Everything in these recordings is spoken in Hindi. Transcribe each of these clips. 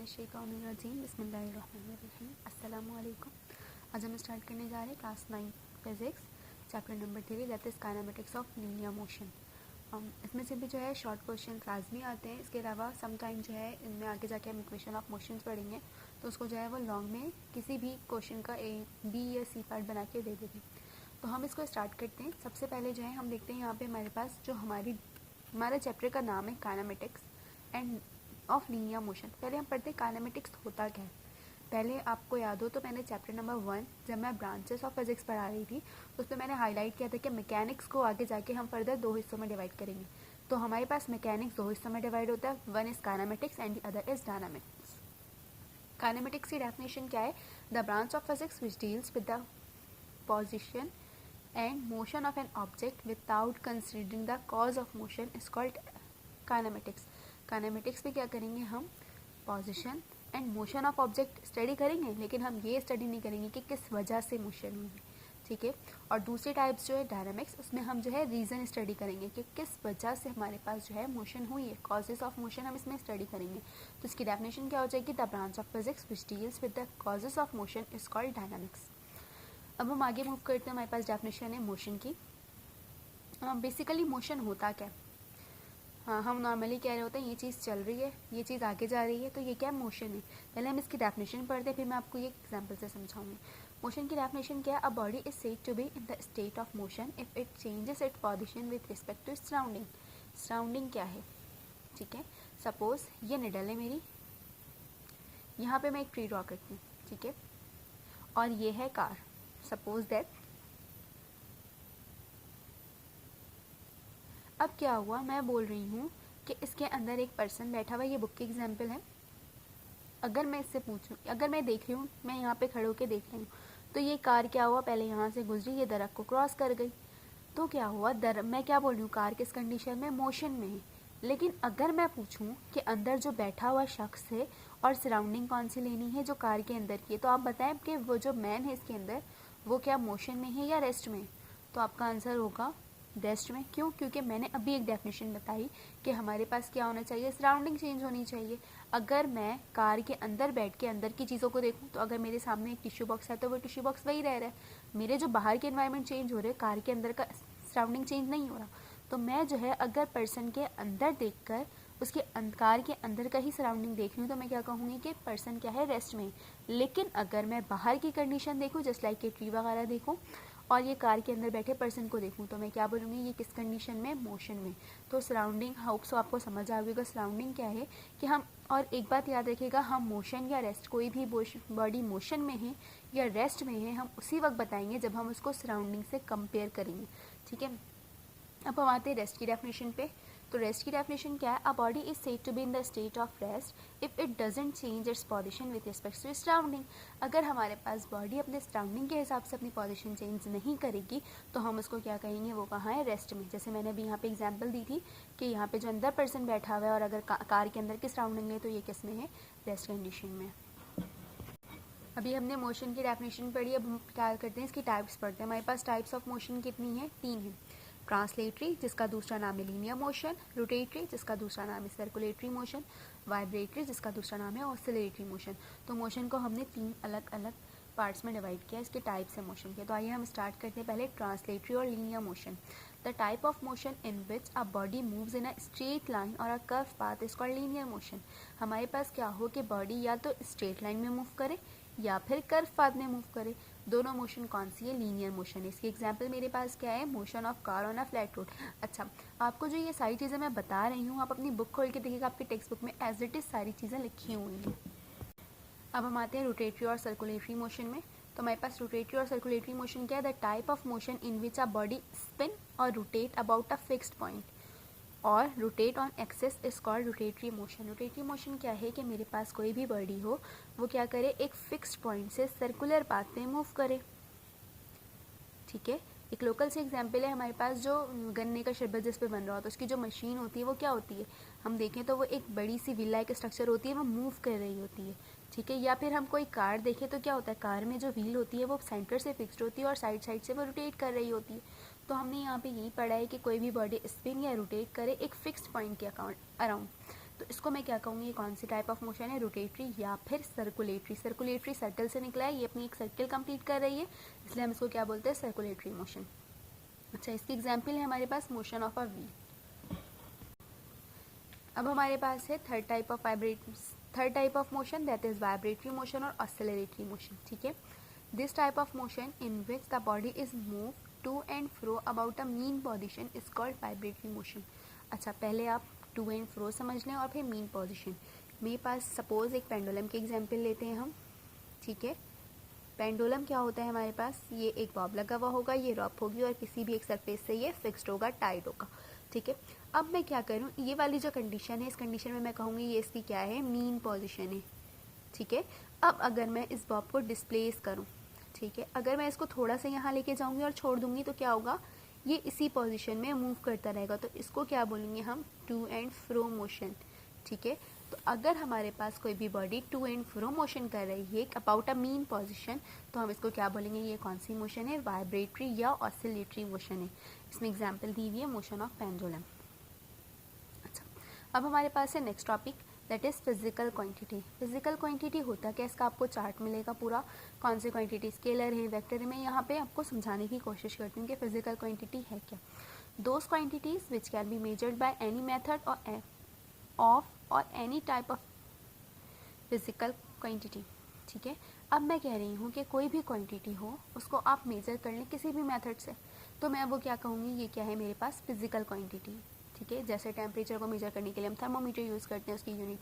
मिनशैतानिर्रजीम बिस्मिल्लाहिर्रहमानिर्रहीम अस्सलामुअलैकुम। आज हम स्टार्ट करने जा रहे हैं class 9 physics chapter number 3 that is kinematics of linear motion. इसमें से भी जो है शॉर्ट क्वेश्चन लाजमी आते हैं। इसके अलावा सम टाइम जो है इनमें आगे जाके हम इक्वेशन ऑफ मोशंस पढ़ेंगे तो उसको जो है वो लॉन्ग में किसी भी क्वेश्चन का ए बी या सी पार्ट बना के दे देंगे। तो हम इसको स्टार्ट करते हैं। सबसे पहले जो है हम देखते हैं यहाँ पे हमारे पास जो हमारे चैप्टर का नाम है kinematics end of linear motion. पहले हम पढ़ते हैं काइनेमेटिक्स होता क्या है। पहले आपको याद हो तो मैंने चैप्टर नंबर 1 जब मैं ब्रांचेस ऑफ फिजिक्स पढ़ा रही थी तो उसमें मैंने हाईलाइट किया था कि मैकेनिक्स को आगे जाके हम फर्दर 2 हिस्सों में डिवाइड करेंगे। तो हमारे पास मैकेनिक्स 2 हिस्सों में डिवाइड होता है, one is kinematics and the other is dynamics. Kinematics की डेफिनेशन क्या है? The branch of physics which deals with the position and motion of an object without considering the cause of motion is called kinematics. Kinematics में क्या करेंगे हम? Position and motion of object study करेंगे, लेकिन हम ये स्टडी नहीं करेंगे कि किस वजह से मोशन हुई है, ठीक है। और दूसरी टाइप्स जो है डायनामिक्स, उसमें हम जो है रीज़न स्टडी करेंगे कि किस वजह से हमारे पास जो है मोशन हुई है, कॉजेज ऑफ मोशन हम इसमें स्टडी करेंगे। तो इसकी डेफिनेशन क्या हो जाएगी? The branch of physics which deals with the causes of motion is called dynamics. अब हम आगे मूव करते हैं। हमारे पास डेफिनेशन है मोशन की। बेसिकली मोशन होता क्या? हाँ, हम नॉर्मली कह रहे होते हैं ये चीज़ चल रही है, ये चीज़ आगे जा रही है, तो ये क्या मोशन है। पहले हम इसकी डेफिनेशन पढ़ते हैं, फिर मैं आपको ये एग्जांपल से समझाऊंगी। मोशन की डेफिनेशन क्या है? A body is said to be in the state of motion if it changes it position with respect to surrounding. Surrounding क्या है? ठीक है, सपोज ये निडल है मेरी, यहाँ पे मैं एक ट्री ड्रॉ करती हूँ, ठीक है, और ये है कार। सपोज दैट अब क्या हुआ, मैं बोल रही हूँ कि इसके अंदर एक पर्सन बैठा हुआ है। ये बुक की एग्जाम्पल है। अगर मैं इससे पूछूं, अगर मैं देख रही हूँ, मैं यहाँ पे खड़े होकर देख रही हूँ, तो ये कार क्या हुआ, पहले यहाँ से गुजरी, ये दरख्त को क्रॉस कर गई, तो क्या हुआ, मैं क्या बोल रही हूँ, कार किस कंडीशन में? मोशन में है। लेकिन अगर मैं पूछूं कि अंदर जो बैठा हुआ शख्स है और सराउंडिंग कौन सी लेनी है, जो कार के अंदर की है, तो आप बताएं कि वो जो मैन है इसके अंदर, वो क्या मोशन में है या रेस्ट में? तो आपका आंसर होगा रेस्ट में। क्यों? क्योंकि मैंने अभी एक डेफिनेशन बताई कि हमारे पास क्या होना चाहिए, सराउंडिंग चेंज होनी चाहिए। अगर मैं कार के अंदर बैठ के अंदर की चीज़ों को देखूं, तो अगर मेरे सामने एक टिश्यू बॉक्स है तो वो टिश्यू बॉक्स वही रह रहा है। मेरे जो बाहर के एनवायरनमेंट चेंज हो रहे हैं, कार के अंदर का सराउंडिंग चेंज नहीं हो रहा। तो मैं जो है अगर पर्सन के अंदर देखकर उसके कार के अंदर का ही सराउंडिंग देख रही हूँ, तो मैं क्या कहूँगी कि पर्सन क्या है, रेस्ट में। लेकिन अगर मैं बाहर की कंडीशन देखूँ, जस्ट लाइक कि ट्री वगैरह देखूँ, और ये कार के अंदर बैठे पर्सन को देखूँ, तो मैं क्या बोलूँगी, ये किस कंडीशन में? मोशन में। तो सराउंडिंग, होप सो आपको समझ आ गया सराउंडिंग क्या है कि हम, और एक बात याद रखिएगा, हम मोशन या रेस्ट, कोई भी बॉडी मोशन में है या रेस्ट में है, हम उसी वक्त बताएंगे जब हम उसको सराउंडिंग से कंपेयर करेंगे, ठीक है। अब हम आते हैं रेस्ट की डेफिनेशन पे। तो रेस्ट की डेफिनेशन क्या है? A body is said to be in the state of rest if it doesn't change its position with respect to surrounding. अगर हमारे पास बॉडी अपने सराउंडिंग के हिसाब से अपनी पोजीशन चेंज नहीं करेगी, तो हम उसको क्या कहेंगे, वो कहाँ है? रेस्ट में। जैसे मैंने अभी यहाँ पे एग्जाम्पल दी थी कि यहाँ पे जो अंदर पर्सन बैठा हुआ है और अगर कार के अंदर की सराउंडिंग है, तो ये किस में है? रेस्ट कंडीशन में। अभी हमने मोशन की डेफिनेशन पढ़ी, अब हम क्या करते हैं, इसकी टाइप्स पढ़ते हैं। हमारे पास टाइप्स ऑफ मोशन कितनी है? 3 है। ट्रांसलेटरी, जिसका दूसरा नाम है लीनियर मोशन, रोटेटरी, जिसका दूसरा नाम है सर्कुलेटरी मोशन, वाइब्रेटरी, जिसका दूसरा नाम है ऑसिलेटरी मोशन। तो मोशन को हमने 3 अलग अलग पार्ट्स में डिवाइड किया, इसके टाइप्स है मोशन के। तो आइए हम स्टार्ट करते हैं पहले ट्रांसलेटरी और linear motion. The type of motion in which a body moves in a straight line और a curve path is called linear motion. हमारे पास क्या हो कि बॉडी या तो स्ट्रेट लाइन में मूव करे या फिर कर्व पाथ में मूव करे। दोनों मोशन कौन सी है? लीनियर मोशन है। इसकी एग्जांपल मेरे पास क्या है? Motion of car on a flat road. अच्छा, आपको जो ये सारी चीज़ें मैं बता रही हूँ, आप अपनी बुक खोल के देखिएगा, आपकी टेक्स्ट बुक में एज इट इज़ सारी चीज़ें लिखी हुई हैं। अब हम आते हैं रोटेटरी और सर्कुलेटरी मोशन में। तो हमारे पास रोटेटरी और सर्कुलेटरी मोशन क्या है? The type of motion in which a body spin और rotate about a fixed point और rotate on axis is called rotatory motion. Rotatory motion क्या है कि मेरे पास कोई भी बॉडी हो, वो क्या करे, एक फिक्स्ड पॉइंट से सर्कुलर पाथ पे मूव करे, ठीक है। एक लोकल से एग्जांपल है, हमारे पास जो गन्ने का शरबत जिस पे बन रहा होता है, उसकी जो मशीन होती है वो क्या होती है, हम देखें तो वो एक बड़ी सी विला एक स्ट्रक्चर होती है, वो मूव कर रही होती है, ठीक है। या फिर हम कोई कार देखें तो क्या होता है, कार में जो व्हील होती है वो सेंटर से फिक्स्ड होती है और साइड साइड से वो रोटेट कर रही होती है। तो हमने यहाँ पे यही पढ़ा है कि कोई भी बॉडी स्पिन या रोटेट करे एक फिक्स्ड पॉइंट के अराउंड। तो इसको मैं क्या कहूँगी, ये कौन सी टाइप ऑफ मोशन है, रोटेटरी या फिर सर्कुलेटरी। सर्कुलेटरी सर्कल से निकला है, ये अपनी एक सर्कल कंप्लीट कर रही है, इसलिए हम इसको क्या बोलते हैं, सर्कुलेटरी मोशन। अच्छा, इसकी एग्जाम्पल है हमारे पास मोशन ऑफ अ व्हील। अब हमारे पास है third type of motion, that is vibratory motion और ऑसिलेटरी मोशन। ठीक है, this type of motion in which the body is move to and fro about a mean position is called vibratory motion. अच्छा, पहले आप टू एंड फ्रो समझ लें और फिर मीन पोजिशन। मेरे पास सपोज एक पेंडुलम की एग्जाम्पल लेते हैं हम। ठीक है, पेंडुलम क्या होता है हमारे पास, ये एक बॉब लगा हुआ होगा, ये रॉप होगी और किसी भी एक सरफेस से ये फिक्स्ड होगा, टाइट होगा। ठीक है, अब मैं क्या करूँ, ये वाली जो कंडीशन है, इस कंडीशन में मैं कहूँगी ये इसकी क्या है, मीन पोजीशन है। ठीक है, अब अगर मैं इस बॉब को डिस्प्लेस करूँ, ठीक है, अगर मैं इसको थोड़ा सा यहाँ लेके जाऊँगी और छोड़ दूँगी तो क्या होगा, ये इसी पोजीशन में मूव करता रहेगा। तो इसको क्या बोलेंगे हम, टू एंड फ्रो मोशन। ठीक है, तो अगर हमारे पास कोई भी body to and fro motion कर रही है अबाउट अ मीन पोजीशन, तो हम इसको क्या बोलेंगे, ये कौन सी मोशन है, वाइब्रेटरी या ऑसिलेटरी मोशन है। इसमें एग्जाम्पल दी हुई है मोशन ऑफ पेंडुलम। अच्छा, अब हमारे पास है next topic, that is physical quantity. Physical quantity होता क्या, इसका आपको चार्ट मिलेगा पूरा, कौन सी क्वांटिटी स्केलर है, वेक्टर है। मैं यहाँ पे आपको समझाने की कोशिश करती हूँ कि फिजिकल क्वांटिटी है क्या। Those quantities which can be measured by any method और any type of physical quantity. ठीक है, अब मैं कह रही हूँ कि कोई भी क्वांटिटी हो उसको आप मेजर कर लें किसी भी मेथड से, तो मैं वो क्या कहूँगी, ये क्या है मेरे पास, फिजिकल क्वांटिटी। ठीक है, जैसे टेम्परेचर को मेजर करने के लिए हम थर्मोमीटर यूज़ करते हैं, उसकी unit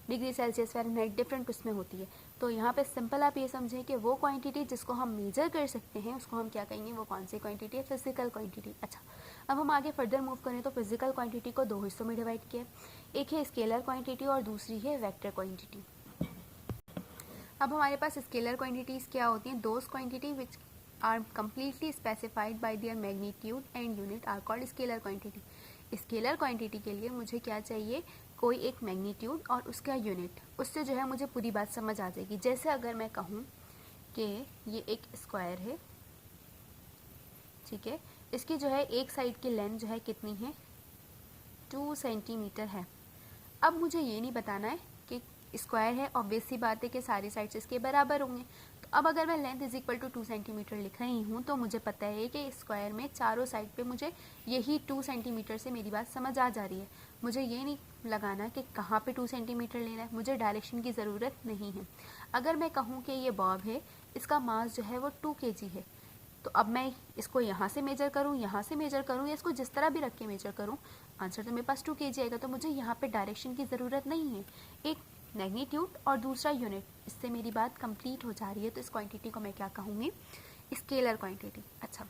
degree Celsius Fahrenheit different उसमें होती है। तो यहाँ पे सिंपल आप ये समझें कि वो क्वांटिटी जिसको हम मेजर कर सकते हैं उसको हम क्या कहेंगे, वो कौन सी क्वांटिटी है, फिजिकल क्वांटिटी। अच्छा, अब हम आगे फर्दर मूव करें तो फिजिकल क्वांटिटी को दो हिस्सों में डिवाइड किया, एक है स्केलर क्वांटिटी और दूसरी है वेक्टर क्वांटिटी। अब हमारे पास स्केलर क्वांटिटीज़ क्या होती हैं, those quantity which are completely specified by their magnitude and unit are called scalar quantity. Scalar quantity के लिए मुझे क्या चाहिए, कोई एक मैग्नीट्यूड और उसका यूनिट, उससे जो है मुझे पूरी बात समझ आ जाएगी। जैसे अगर मैं कहूँ कि ये एक स्क्वायर है, ठीक है, इसकी जो है एक साइड की लेंथ जो है कितनी है, 2 सेंटीमीटर है। अब मुझे ये नहीं बताना है कि स्क्वायर है, ऑब्वियस सी बात है कि सारी साइड्स इसके बराबर होंगे। तो अब अगर मैं length is equal to 2 centimetre लिख रही हूँ तो मुझे पता है कि स्क्वायर में चारों साइड पे मुझे यही 2 सेंटीमीटर से मेरी बात समझ आ जा रही है। मुझे ये नहीं लगाना कि कहाँ पे 2 सेंटीमीटर लेना है, मुझे डायरेक्शन की ज़रूरत नहीं है। अगर मैं कहूँ कि ये बॉब है, इसका मास जो है वो 2 kg है, तो अब मैं इसको यहाँ से मेजर करूँ, यहाँ से मेजर करूँ, या इसको जिस तरह भी रख के मेजर करूँ, आंसर तो मेरे पास 2 kg आएगा। तो मुझे यहाँ पे डायरेक्शन की ज़रूरत नहीं है, एक मैग्नीट्यूड और दूसरा यूनिट, इससे मेरी बात कंप्लीट हो जा रही है। तो इस क्वांटिटी को मैं क्या कहूँगी, स्केलर क्वांटिटी। अच्छा,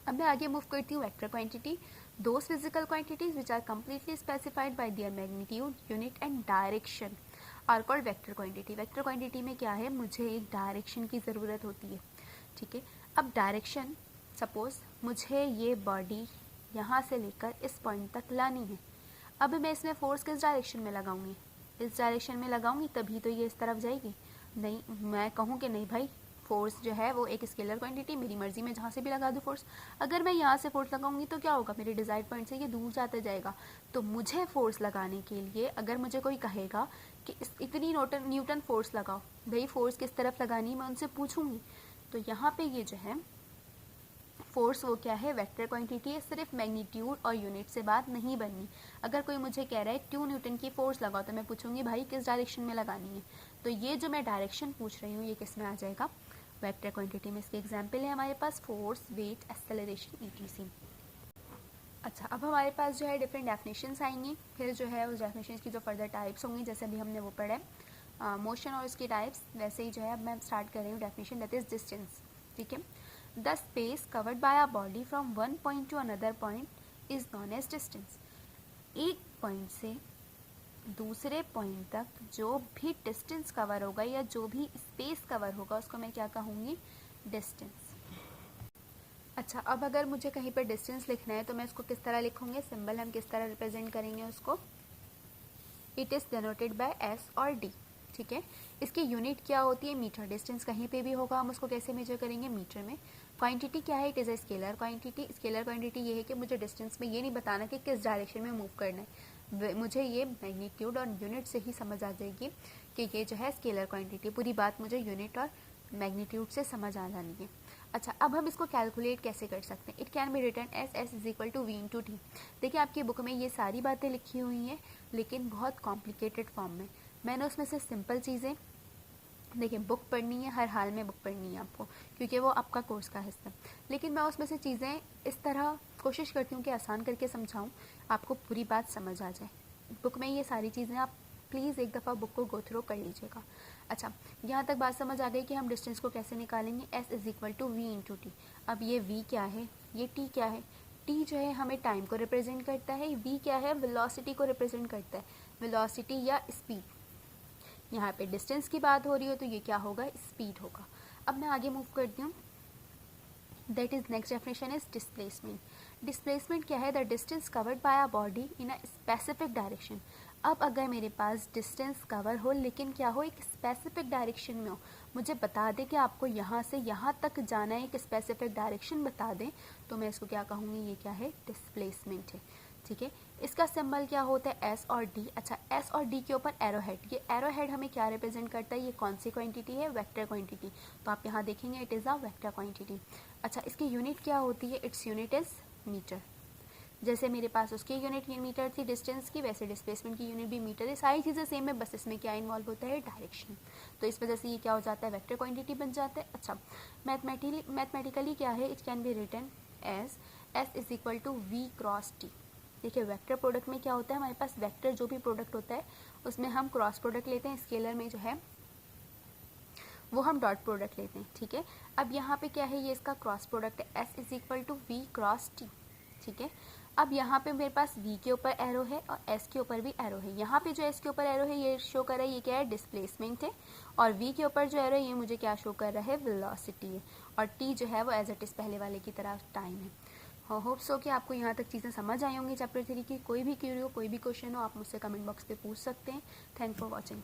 अब मैं आगे मूव करती हूँ, vector quantity. Those physical quantities which are completely specified by their magnitude unit and direction are called vector quantity. Vector quantity में क्या है, मुझे एक डायरेक्शन की ज़रूरत होती है। ठीक है, अब डायरेक्शन, सपोज मुझे ये बॉडी यहाँ से लेकर इस पॉइंट तक लानी है। अब मैं इसमें फोर्स किस डायरेक्शन में लगाऊंगी, इस डायरेक्शन में लगाऊंगी, तभी तो ये इस तरफ जाएगी। नहीं, मैं कहूँ कि नहीं भाई, फोर्स जो है वो एक स्केलर क्वांटिटी, मेरी मर्जी में जहाँ से भी लगा दूँ फोर्स। अगर मैं यहाँ से फोर्स लगाऊंगी तो क्या होगा, मेरे डिजायर्ड पॉइंट से ये दूर जाता जाएगा। तो मुझे फोर्स लगाने के लिए अगर मुझे कोई कहेगा कि इतनी न्यूटन फोर्स लगाओ, भाई फोर्स किस तरफ लगानी मैं उनसे पूछूंगी। तो यहाँ पे ये जो है फोर्स वो क्या है, वेक्टर क्वांटिटी है, सिर्फ मैग्नीट्यूड और यूनिट से बात नहीं बननी। अगर कोई मुझे कह रहा है 2 न्यूटन की फोर्स लगाओ, तो मैं पूछूंगी भाई किस डायरेक्शन में लगानी है। तो ये जो मैं डायरेक्शन पूछ रही हूँ ये किस में आ जाएगा, वेक्टर क्वांटिटी में। इसके एग्जाम्पल है हमारे पास फोर्स, वेट, एक्सेलरेशन, etc। अच्छा, अब हमारे पास जो है डिफरेंट डेफिनेशंस आएंगी, फिर जो है उस डेफिनेशंस की जो फर्दर टाइप्स होंगी, जैसे अभी हमने वो पढ़ा है मोशन और उसकी टाइप्स, वैसे ही जो है अब मैं स्टार्ट कर रही हूँ डेफिनेशन, दैट इज डिस्टेंस। ठीक है, the space covered by a body from one point to another point is known as distance. एक पॉइंट से दूसरे पॉइंट तक जो भी डिस्टेंस कवर होगा या जो भी स्पेस कवर होगा उसको मैं क्या कहूँगी, डिस्टेंस। अच्छा, अब अगर मुझे कहीं पर डिस्टेंस लिखना है तो मैं इसको किस तरह लिखूंगे, सिंबल हम किस तरह रिप्रेजेंट करेंगे उसको, it is denoted by S और डी। ठीक है, इसकी यूनिट क्या होती है, मीटर। डिस्टेंस कहीं पे भी होगा हम उसको कैसे मेजर करेंगे, मीटर में। क्वांटिटी क्या है, it is a scalar quantity. Scalar quantity ये है कि मुझे डिस्टेंस में ये नहीं बताना कि किस डायरेक्शन में मूव करना है, मुझे ये मैग्नीट्यूड और यूनिट से ही समझ आ जाएगी कि ये जो है स्केलर क्वांटिटी। पूरी बात मुझे यूनिट और मैग्नीट्यूड से समझ आ जानी है। अच्छा, अब हम इसको कैलकुलेट कैसे कर सकते हैं? It can be written as s is equal to v into t. देखिए आपकी बुक में ये सारी बातें लिखी हुई हैं, लेकिन बहुत कॉम्प्लिकेटेड फॉर्म में। मैंने उसमें से सिंपल चीज़ें, देखिए बुक पढ़नी है, हर हाल में बुक पढ़नी है आपको, क्योंकि वो आपका कोर्स का हिस्सा है। लेकिन मैं उसमें से चीज़ें इस तरह कोशिश करती हूँ कि आसान करके समझाऊँ, आपको पूरी बात समझ आ जाए। बुक में ये सारी चीज़ें आप प्लीज़ एक दफ़ा बुक को गो थ्रू कर लीजिएगा। अच्छा, यहाँ तक बात समझ आ गई कि हम डिस्टेंस को कैसे निकालेंगे। S is equal to v into t. अब ये वी क्या है, ये टी क्या है? टी जो है हमें टाइम को रिप्रेजेंट करता है, वी क्या है, वेलोसिटी को रिप्रेजेंट करता है, वेलोसिटी या स्पीड। यहाँ पे डिस्टेंस की बात हो रही हो तो ये क्या होगा, स्पीड होगा। अब मैं आगे मूव करती हूँ। That is next definition is displacement. Displacement क्या है? The distance covered by a body in a specific direction. अब अगर मेरे पास डिस्टेंस कवर हो, लेकिन क्या हो, एक स्पेसिफिक डायरेक्शन में हो, मुझे बता दे कि आपको यहाँ से यहाँ तक जाना है, एक स्पेसिफिक डायरेक्शन बता दें, तो मैं इसको क्या कहूँगी, ये क्या है, डिस्प्लेसमेंट है। ठीक है, इसका सिंबल क्या होता है, एस और डी। अच्छा, एस और डी के ऊपर एरो हेड। ये एरो हेड हमें क्या रिप्रेजेंट करता है, ये कौन सी क्वांटिटी है, वेक्टर क्वांटिटी। तो आप यहाँ देखेंगे it is a vector quantity. अच्छा, इसकी यूनिट क्या होती है, इट्स यूनिट इज मीटर। जैसे मेरे पास उसकी यूनिट मीटर थी डिस्टेंस की, वैसे डिस्प्लेसमेंट की यूनिट भी मीटर है। सारी चीज़ें सेम है, बस इसमें क्या इन्वॉल्व होता है, डायरेक्शन। तो इस वजह से ये क्या हो जाता है, वेक्टर क्वांटिटी बन जाता है। अच्छा, मैथमेटिकली क्या है, it can be written as s is equal to v cross t. देखिए वेक्टर प्रोडक्ट में क्या होता है, हमारे पास वेक्टर जो भी प्रोडक्ट होता है उसमें हम क्रॉस प्रोडक्ट लेते हैं, स्केलर में जो है वो हम डॉट प्रोडक्ट लेते हैं। ठीक है, अब यहाँ पे क्या है, ये इसका क्रॉस प्रोडक्ट है, s is equal to v cross t. ठीक है, अब यहाँ पे मेरे पास v के ऊपर एरो है और s के ऊपर भी एरो है। यहाँ पे जो s के ऊपर एरो है ये शो कर रहा है, ये क्या है, डिस्प्लेसमेंट है। और v के ऊपर जो एरो है ये मुझे क्या शो कर रहा है, वेलोसिटी है। और t जो है वो एज इट इज़ पहले वाले की तरह टाइम है। होप सो कि आपको यहाँ तक चीज़ें समझ आई होंगी चैप्टर 3 की। कोई भी क्यूरी हो, कोई भी क्वेश्चन हो, आप मुझसे कमेंट बॉक्स पे पूछ सकते हैं। Thank for watching.